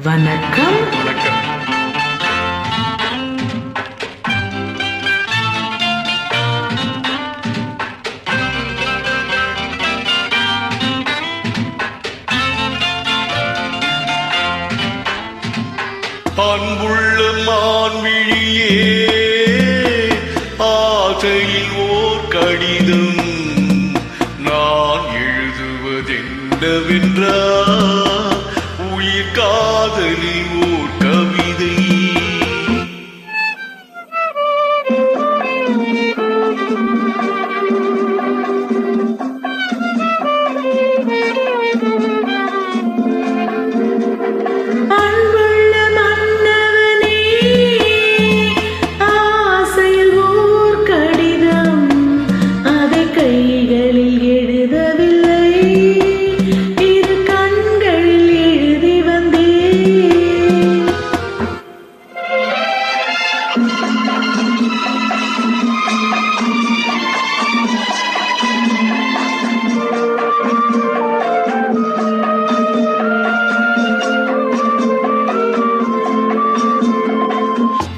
வணக்கம். வணக்கம். அன்புள்ள மான்விழியே, ஆசையில் ஓர் கடிதம் நான் எழுதுவதென்னவென்றால் உயிர் காதலில் ஓர் கவிதை.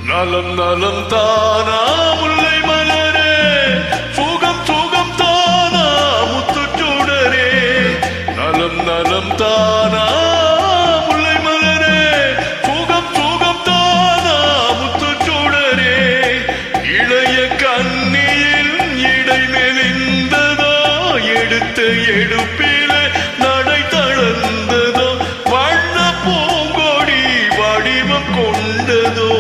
நலம் நலம் தானா முல்லை மலரே, சுகம் சுகம் தானா முத்துச்சூடரே. நலம் நலம் தானா முல்லை மலரே, சுகம் சுகம் தானா முத்துச்சூடரே. இளைய கண்ணியில் இடை மெலிந்ததோ, எடுத்த எடுப்பிலே நடை தளர்ந்ததோ, வண்ண பூங்கொடி வடிவம் கொண்டதோ,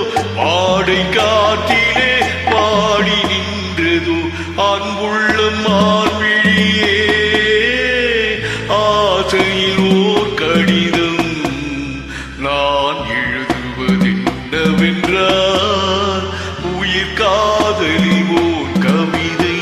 ஆடை காற்றிலே பாடி நின்றதோ. அன்புள்ள மான்விழியே, ஆசையில் ஓர் கடிதம் நான் எழுதுவதென்னவென்றால் உயிர் காதலில் ஓர் கவிதை.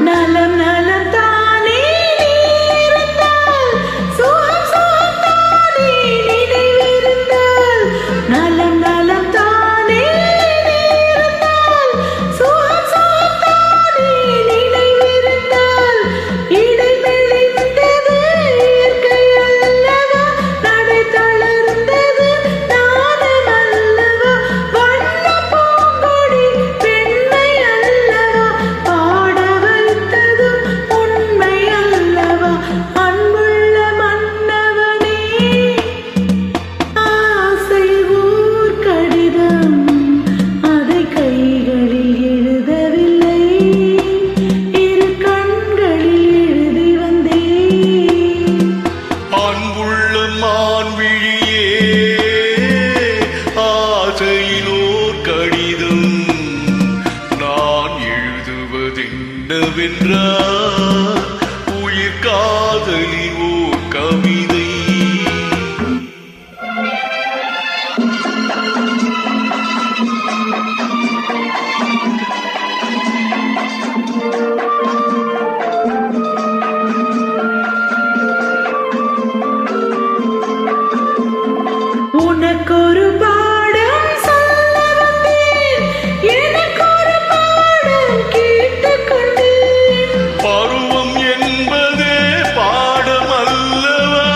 நலம் நலம் தானே இருந்தால், சுகம் சுகம் தானே நினைவிருந்தால். நலம் நலம் தானே இருந்தால், சுகம் சுகம் தானே நினைவிருந்தால். இடை மெலிந்தது இயற்கை அல்லவா, நடை தளர்ந்தது நாணம் அல்லவா. வண்ண பூங்கொடி பெண்மை அல்லவா, பாட வைத்ததும் உண்மை அல்லவா. அன்புள்ள மன்னவனே, ஆசை ஊர் கடிதம் அதை கைகளில் எழுதவில்லை, இரு கண்களில் எழுதி வந்தேன். அன்புள்ள மான்விழியே, ஆசையில் ஓர் கடிதம் நான் எழுதுவதென்னவென்றால் உயிர் காதலில் ஓர் கவிதை. உனக்கொரு பாடம் சொல்ல வந்தேன், எனக்கொரு பாடம் கேட்டுக்கொண்டேன். பருவம் என்பதே பாடம் அல்லவா,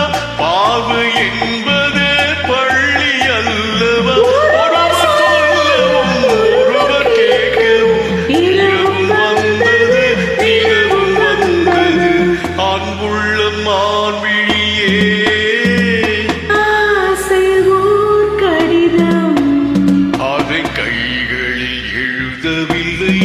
பாவு என்பதே பள்ளி அல்லவா. ஒருவர் சொல்லவும் ஒருவர் கேட்கவும், இரவும் வந்தது நிலவும் வந்தது. அன்புள்ள மான்விழியே, ஆசை ஊர் கடிதம் அதை கைகளில் எழுதவில்லை,